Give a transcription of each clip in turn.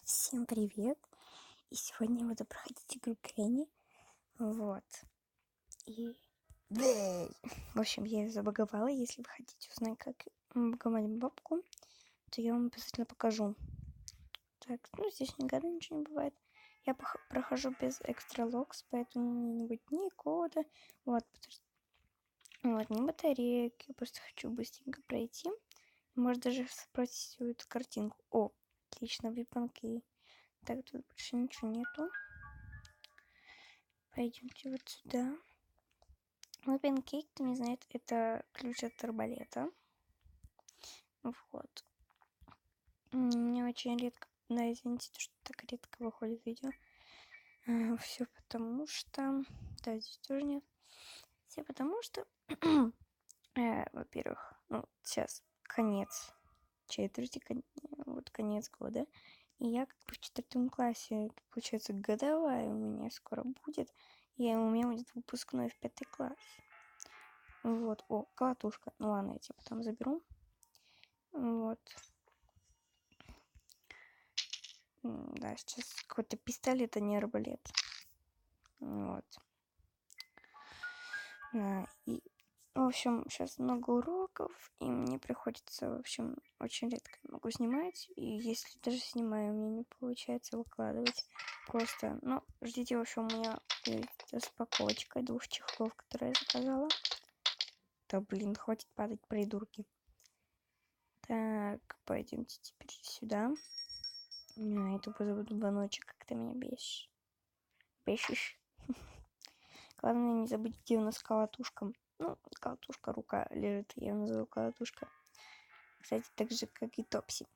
Всем привет! И сегодня я буду проходить игру Гренни. Вот. И... В общем, я ее забаговала. Если вы хотите узнать, как баговать бабку, то я вам обязательно покажу. Так, здесь никогда ничего не бывает. Я прохожу без экстра локс, поэтому не будет ни кода. Вот, ни батареек. Я просто хочу быстренько пройти. Может даже спросить всю эту картинку. О, отлично, випанки. Так, тут больше ничего нету. Пойдемте вот сюда. Open Cake, кто не знает, это ключ от арбалета. Вот. Мне очень редко, да, извините, что так редко выходит видео. Все потому что... Да, здесь тоже нет. Все потому что... Во-первых, сейчас конец четверти, вот конец года. И я как бы в 4 классе, это, получается, годовая у меня скоро будет. И у меня будет выпускной в 5 класс. Вот, колотушка. Ну ладно, я тебя потом заберу. Вот. Да, сейчас какой-то пистолет, а не арбалет. Вот. И, в общем, сейчас много уроков, и мне приходится, в общем, очень редко могу снимать. И если даже снимаю, у меня не получается выкладывать. Просто, ждите, в общем, у меня есть распаковочка 2 чехлов, которые я заказала. Да, блин, хватит падать, придурки. Так, пойдемте теперь сюда. Это позовут баночек, как ты меня бесишь. Бесишь. Главное не забыть, где у нас колотушка. Колотушка, рука лежит, я ее называю колотушка. Кстати, так же, как и Топси.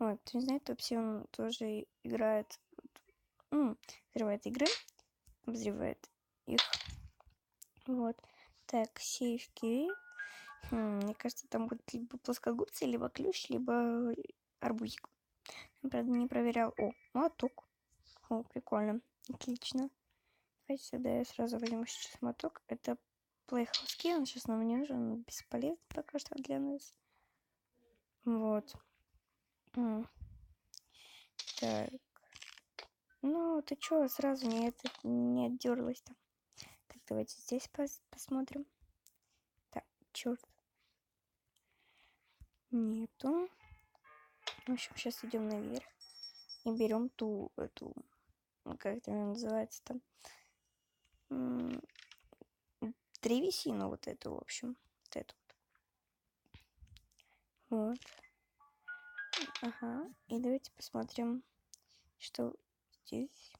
Вот, кто не знает, Топси, он тоже играет, открывает игры, обозревает их. Вот. Так, сейфки. Мне кажется, там будет либо плоскогубцы, либо ключ, либо арбузик. Я, правда, не проверял. Молоток. Прикольно. Отлично. Давайте сюда я сразу возьму сейчас моток. Это плейхауски, он сейчас нам не нужен, он бесполезный пока что для нас. Вот. Так. Ты чё, сразу не отдёрлась там. Так, давайте здесь посмотрим. Так, чёрт. Нету. В общем, сейчас идем наверх и берем эту, как это называется там, древесину вот эту, в общем, вот эту вот. Ага, и давайте посмотрим, что здесь.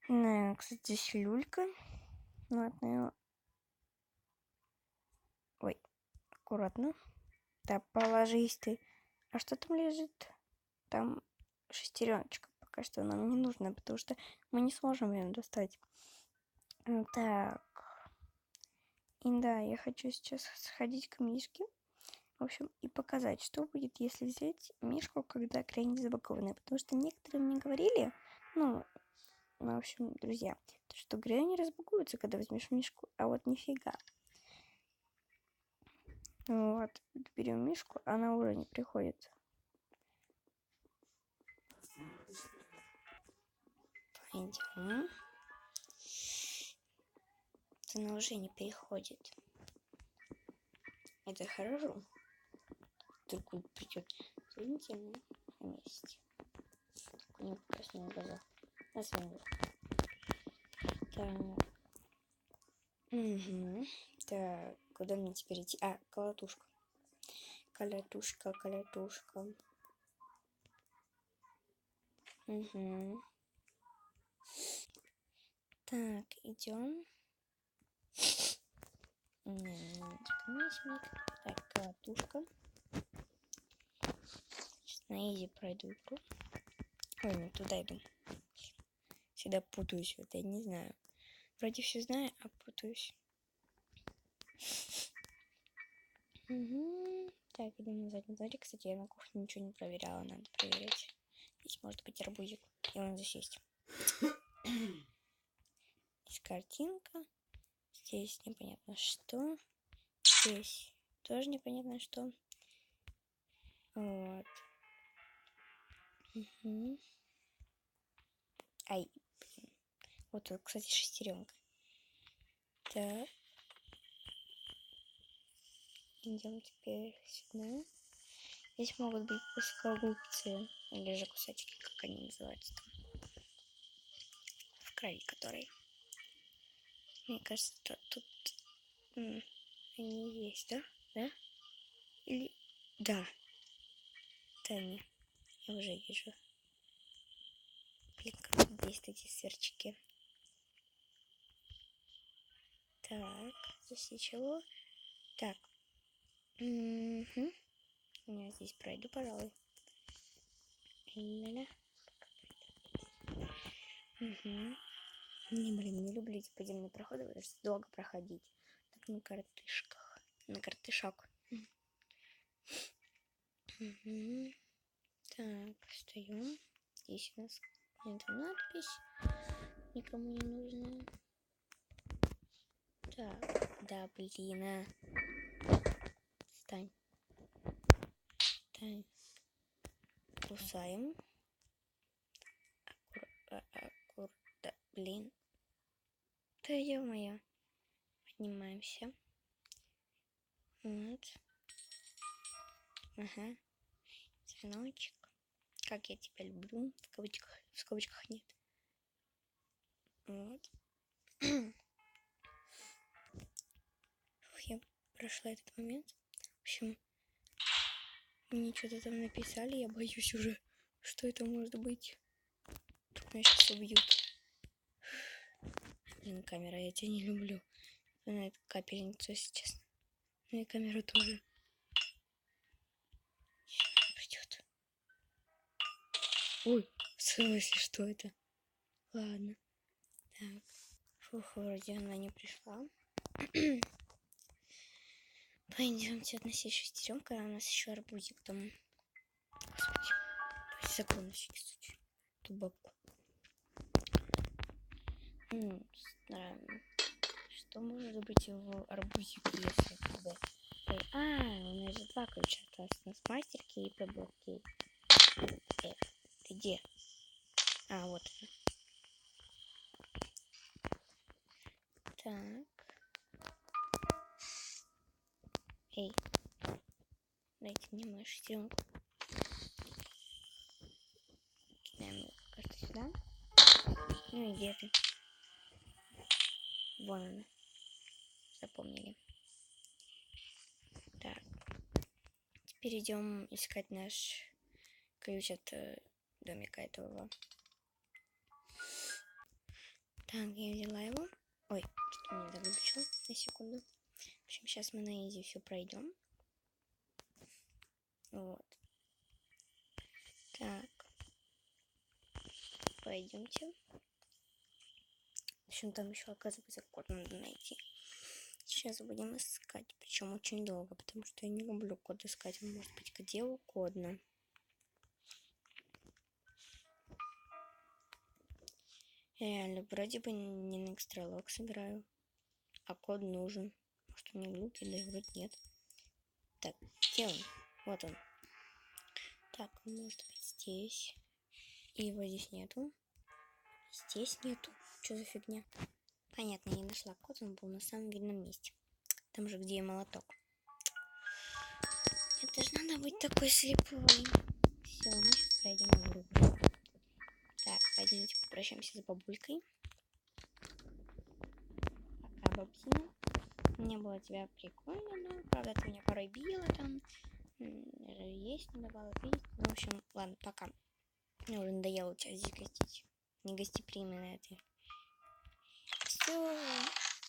Кстати, здесь люлька. Ладно. Ой, аккуратно. Да, положись ты. А что там лежит? Там шестереночка. Пока что нам не нужна, потому что мы не сможем ее достать. Так. И да, я хочу сейчас сходить к Мишке. В общем, и показать, что будет, если взять Мишку, когда Гренни забагованная. Потому что некоторые мне говорили, в общем, друзья, что Гренни разбагуется, когда возьмешь Мишку, а вот нифига. Вот, берем Мишку, она уже не приходит. Пойдем. Она уже не переходит. Это хорошо. Вдруг он придет. Извините, мы вместе. У него красные глаза. На самом деле. Так. Угу. Так, куда мне теперь идти? Колотушка. Колотушка. Угу. Так, идем. Так, колотушка. Сейчас на изи пройду игру. Ой, туда иду. Всегда путаюсь, вот я не знаю. Вроде все знаю, а путаюсь. Угу. Так, идем на задний дворик. Кстати, я на кухне ничего не проверяла, надо проверять. Здесь может быть арбузик, и он здесь есть. Здесь картинка. Здесь непонятно что. Здесь тоже непонятно что. Вот. Угу. Ай, блин. Вот тут, кстати, шестеренка. Так. Идем теперь сюда. Здесь могут быть плоскогубцы или же кусачки, как они называются там. В крови которые. Мне кажется, тут они есть, да? Да? Или... Да. Да, не. Я уже вижу. Блин, как тут есть эти сверчки. Так, здесь ничего. Так. Угу. Я здесь пройду, пожалуй. Ля-ля. Угу. Не, блин, не люблю эти подземные проходы, потому что долго проходить. Так, на картышках. На картышок. Угу. Так, встаем. Здесь у нас какая-то надпись. Никому не нужная. Так, да, блин, Встань. Встань. Кусаем. Да, блин. Да ё-моё. Поднимаемся. Вот. Ага. Звоночек. Как я тебя люблю. В кавычках. В скобочках нет. Вот. Я прошла этот момент. В общем, мне что-то там написали. Я боюсь уже, что это может быть. Меня сейчас убьют. Блин, камера, я тебя не люблю. Она это капельницу, если честно. Ну и камеру тоже. Придет. Ой, в смысле, что это? Ладно. Так. Фух, вроде она не пришла. Пойдемте относить шестеренка, а у нас еще арбузик там. Господи. Давайте закрою на всякий случай. Ту бабку. Странно. Что может быть в арбузике, если КБ? У меня же два ключа осталось. У нас мастер-кей и пробел-кей. Ты где? Вот он. Так. Эй. Дайте мне мою шестеренку. Кидаем ее как-то сюда. Ну и где ты? Вон она. Запомнили. Так. Теперь идем искать наш ключ от домика этого. Так, я взяла его. Ой, что-то мне заглючило на секунду. В общем, сейчас мы на изи все пройдем. Вот. Так. Пойдемте. В общем, там еще, оказывается, код надо найти. Сейчас будем искать. Причем очень долго, потому что я не люблю код искать. Может быть, где угодно. Реально, вроде бы не на экстралог собираю. А код нужен. Может, мне глупый, да вроде нет. Так, где он? Вот он. Так, может быть здесь. И его здесь нету. Здесь нету. Что за фигня? Понятно, я не нашла код, он был на самом видном месте. Там же, где и молоток. Это же надо быть такой слепой. Все, мы сейчас пройдем игру. Так, пойдемте попрощаемся с бабулькой. Пока, бабсина. Мне было тебя прикольно, но, правда, ты меня порой била там. Есть не давала пить. Ну, в общем, ладно, пока. Мне уже надоело у тебя здесь гостить. Негостеприимно это. Все,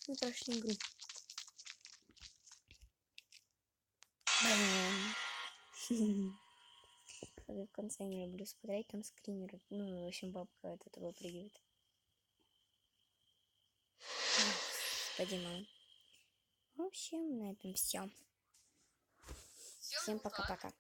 мы прошли игру. Блин. В конце не люблю смотреть, там скример. Ну, в общем, бабка от этого выпрыгивает. Господи, мама. В общем, на этом все. Всем пока-пока.